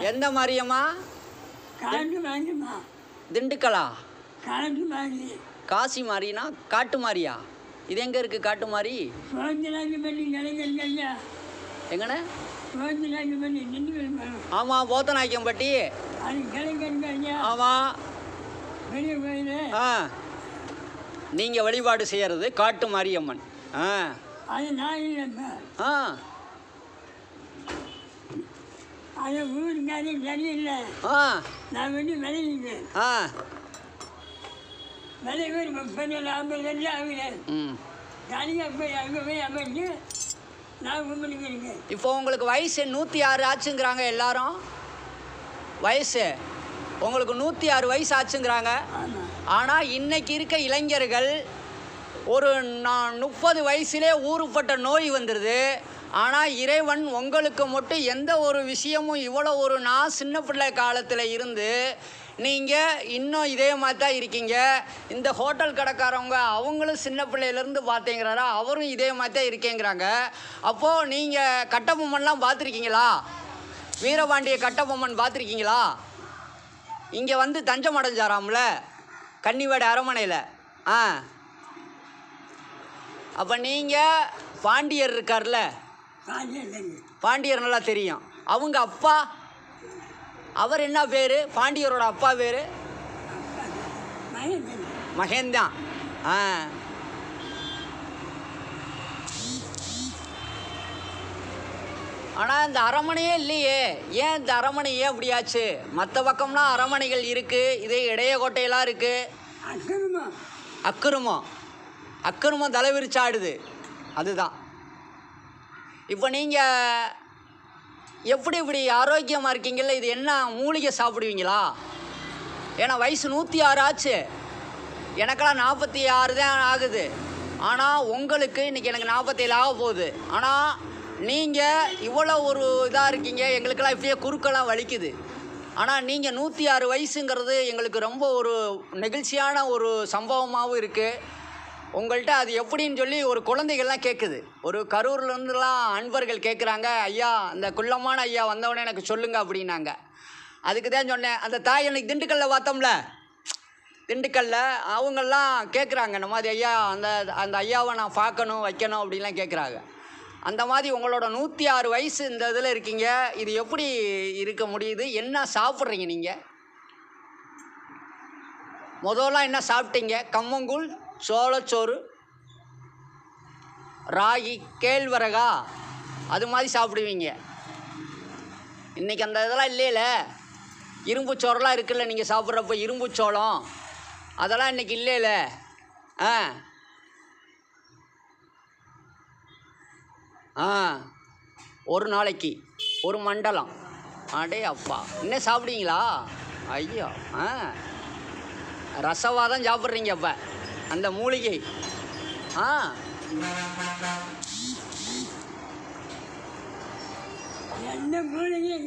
எந்த மாரியம்மா? திண்டுக்கலா? காசி மாரினா காட்டு மாரியா? இது எங்க இருக்கு காட்டு மாரி? எங்கண்ணே? ஆமா, போத்தநாயக்கம்பட்டி. ஆமா. நீங்க வழிபாடு செய்யறது காட்டு மாரியம்மன். இப்போ உங்களுக்கு வயசு 106 ஆச்சுங்கிறாங்க எல்லாரும். வயசு உங்களுக்கு 106 வயசு ஆச்சுங்கிறாங்க. ஆனால் இன்னைக்கு இருக்க இளைஞர்கள் ஒரு 30 வயசுலே ஊருப்பட்ட நோய் வந்துடுது. ஆனால் இறைவன் உங்களுக்கு மட்டும் எந்த ஒரு விஷயமும் இவ்வளோ ஒரு நான் சின்ன பிள்ளை காலத்தில் இருந்து நீங்கள் இன்னும் இதே மாதிரி தான் இருக்கீங்க. இந்த ஹோட்டல் கடைக்காரவங்க அவங்களும் சின்ன பிள்ளையிலேருந்து பார்த்தீங்கிறாரா, அவரும் இதே மாதிரி தான் இருக்கேங்கிறாங்க. அப்போது நீங்கள் கட்டபொம்மன்லாம் பார்த்துருக்கீங்களா? வீரபாண்டிய கட்டபொம்மன் பார்த்துருக்கீங்களா? இங்கே வந்து தஞ்சம் அடைஞ்சாராம்ல கன்னிவாடி அரண்மனையில். அப்போ நீங்கள் பாண்டியர் இருக்கார்ல, பாண்டியர் நல்லா தெரியும். அவங்க அப்பா அவர் என்ன பேர்? பாண்டியரோட அப்பா பேர் மகேந்தான். ஆனால் இந்த அரண்மனையே இல்லையே. ஏன் இந்த அரண்மனை ஏன் அப்படியாச்சு? மற்ற பக்கம்லாம் அரண்மனைகள் இருக்குது, இதே இடையகோட்டையெல்லாம் இருக்குது. அக்கிரமம் தலைவிரிச்சாடுது. அதுதான். இப்போ நீங்கள் எப்படி இப்படி ஆரோக்கியமாக இருக்கீங்களா? இது என்ன மூலிகை சாப்பிடுவீங்களா? ஏன்னா வயசு 106 ஆச்சு. எனக்கெல்லாம் 46 தான் ஆகுது. ஆனால் உங்களுக்கு இன்றைக்கி எனக்கு 47 ஆக போகுது. ஆனால் நீங்கள் இவ்வளோ ஒரு இதாக இருக்கீங்க. எங்களுக்கெல்லாம் இப்படியே குறுக்கெல்லாம் வலிக்குது. ஆனால் நீங்கள் 106 வயசுங்கிறது எங்களுக்கு ரொம்ப ஒரு நெகிழ்ச்சியான ஒரு சம்பவமாகவும் இருக்குது. உங்கள்கிட்ட அது எப்படின்னு சொல்லி ஒரு குழந்தைகள்லாம் கேட்குது. ஒரு கரூர்லேருந்துலாம் அன்பர்கள் கேட்குறாங்க, ஐயா அந்த குள்ளமான ஐயா வந்தவொடனே எனக்கு சொல்லுங்க அப்படின்னாங்க. அதுக்கு தான் சொன்னேன். அந்த தாய் எனக்கு திண்டுக்கல்லில் பார்த்தோம்ல, திண்டுக்கல்லில் அவங்கெல்லாம் கேட்குறாங்க, இந்த மாதிரி ஐயா அந்த ஐயாவை நான் பார்க்கணும் வைக்கணும் அப்படின்லாம் கேட்குறாங்க. அந்த மாதிரி உங்களோட 106 வயசு இந்த இதில் இருக்கீங்க. இது எப்படி இருக்க முடியுது? என்ன சாப்பிட்றீங்க நீங்கள்? முதல்லாம் என்ன சாப்பிட்டீங்க? கம்மங்கூழ், சோளச்சோறு, ராகி, கேழ்வரகா, அது மாதிரி சாப்பிடுவீங்க. இன்றைக்கி அந்த இதெல்லாம் இல்லையில. இரும்பு சோறெல்லாம் இருக்குல்ல, நீங்கள் சாப்பிட்றப்ப இரும்பு சோளம் அதெல்லாம் இன்றைக்கி இல்லையில. ஒரு நாளைக்கு ஒரு மண்டலம். அடே அப்பா, இன்னும் சாப்பிடுவீங்களா? ஐயோ, ரசவாதம் சாப்பிட்றீங்க. அப்போ அந்த மூலிகை என்ன மூலிகை?